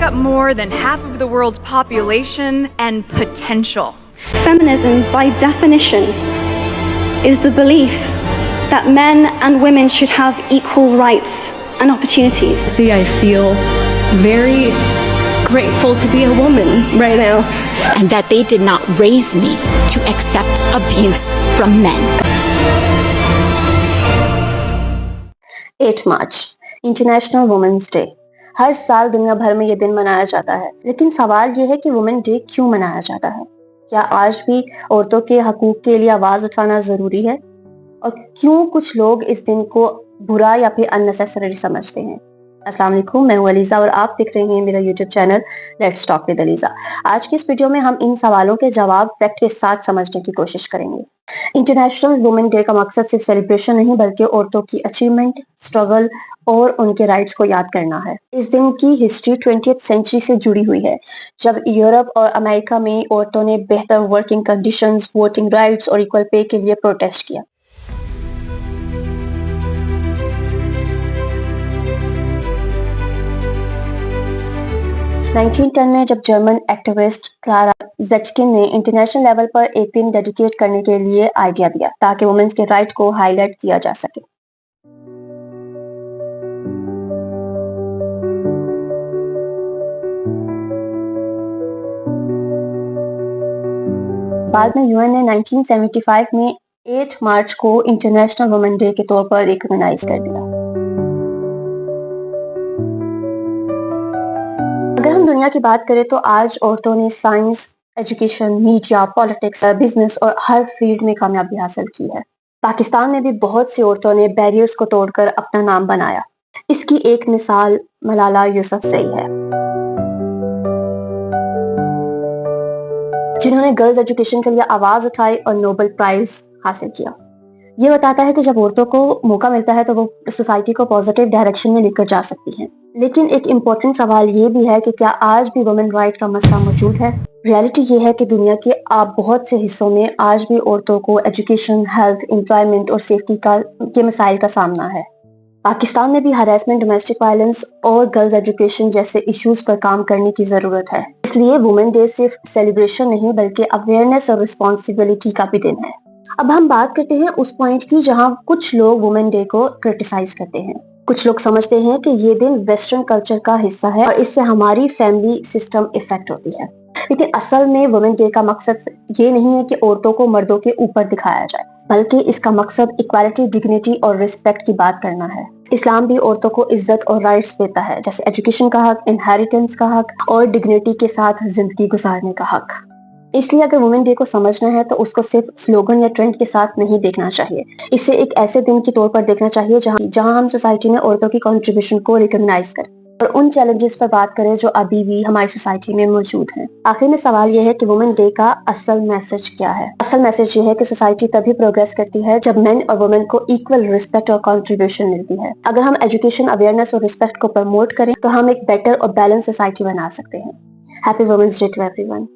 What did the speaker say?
up more than half of the world's population and potential. Feminism, by definition, is the belief that men and women should have equal rights and opportunities. See, I feel very grateful to be a woman right now. And that they did not raise me to accept abuse from men. 8 March international women's day. हर साल दुनिया भर में ये दिन मनाया जाता है, लेकिन सवाल ये है कि वुमेन डे क्यों मनाया जाता है? क्या आज भी औरतों के हकूक के लिए आवाज उठाना जरूरी है? और क्यों कुछ लोग इस दिन को बुरा या फिर अननेसेसरी समझते हैं? अस्सलाम वालेकुम, मैं हूं अलीजा और आप देख रहे हैं मेरा YouTube channel let's talk with ELISA. आज की इस वीडियो में हम इन सवालों के जवाब फैक्ट के साथ समझने की कोशिश करेंगे। इंटरनेशनल वुमेन डे का मकसद सिर्फ सेलिब्रेशन नहीं बल्कि औरतों की अचीवमेंट, स्ट्रगल और उनके राइट्स को याद करना है। इस दिन की हिस्ट्री 20th सेंचुरी से जुड़ी हुई है, जब यूरोप और अमेरिका में औरतों ने बेहतर वर्किंग कंडीशंस, वोटिंग राइट्स और इक्वल पे के लिए प्रोटेस्ट किया। (1910) में जब जर्मन एक्टिविस्ट क्लारा ज़ेटकिन ने इंटरनेशनल लेवल पर एक दिन डेडिकेट करने के लिए आइडिया दिया ताकि वुमेन्स के राइट को हाईलाइट किया जा सके। बाद में यूएन ने 1975 में 8 मार्च को इंटरनेशनल वुमेन डे के तौर पर रिकॉग्नाइज कर दिया। अगर हम दुनिया की बात करें तो आज औरतों ने science, education, media, politics, business और हर फील्ड में कामयाबी हासिल की है। पाकिस्तान में भी बहुत सी औरतों ने बैरियर्स को तोड़कर अपना नाम बनाया। इसकी एक मिसाल मलाला यूसुफजई है, जिन्होंने गर्ल्स एजुकेशन के लिए आवाज उठाई और नोबेल प्राइज हासिल किया। ये बताता है कि जब औरतों को मौका मिलता है तो वो सोसाइटी को पॉजिटिव डायरेक्शन में लेकर जा सकती हैं। लेकिन एक इम्पोर्टेंट सवाल ये भी है कि क्या आज भी वुमेन राइट का मसला मौजूद है? रियलिटी ये है कि दुनिया के बहुत से हिस्सों में आज भी औरतों को एजुकेशन, हेल्थ, एम्प्लॉयमेंट और सेफ्टी के मसाइल का सामना है। पाकिस्तान में भी हरासमेंट, डोमेस्टिक वायलेंस और गर्ल्स एजुकेशन जैसे इश्यूज पर काम करने की जरूरत है। इसलिए वुमेन डे सिर्फ सेलिब्रेशन नहीं बल्कि अवेयरनेस और रिस्पॉन्सिबिलिटी का भी दिन है। अब हम बात करते हैं उस पॉइंट की जहां कुछ लोग वुमेन डे को क्रिटिसाइज करते हैं। कुछ लोग समझते हैं कि ये दिन वेस्टर्न कल्चर का हिस्सा है और इससे हमारी फैमिली सिस्टम इफेक्ट होती है। लेकिन असल में वुमेन डे का मकसद ये नहीं है कि औरतों को मर्दों के ऊपर दिखाया जाए, बल्कि इसका मकसद इक्वालिटी, डिग्निटी और रिस्पेक्ट की बात करना है। इस्लाम भी औरतों को इज्जत और राइट्स देता है, जैसे एजुकेशन का हक, इनहेरिटेंस का हक और डिग्निटी के साथ जिंदगी गुजारने का हक। इसलिए अगर वुमेन डे को समझना है तो उसको सिर्फ स्लोगन या ट्रेंड के साथ नहीं देखना चाहिए। इसे एक ऐसे दिन के तौर पर देखना चाहिए जहां हम सोसाइटी में औरतों की कंट्रीब्यूशन को रिकॉग्नाइज करें और उन चैलेंजेस पर बात करें जो अभी भी हमारी सोसाइटी में मौजूद हैं। आखिर में सवाल यह है कि वुमेन डे का असल मैसेज क्या है? असल मैसेज ये है कि सोसाइटी तभी प्रोग्रेस करती है जब मेन और वुमेन को इक्वल रिस्पेक्ट और कंट्रीब्यूशन मिलती है। अगर हम एजुकेशन, अवेयरनेस और रिस्पेक्ट को प्रमोट करें तो हम एक बेटर और बैलेंस सोसाइटी बना सकते हैं। Happy women's day to everyone.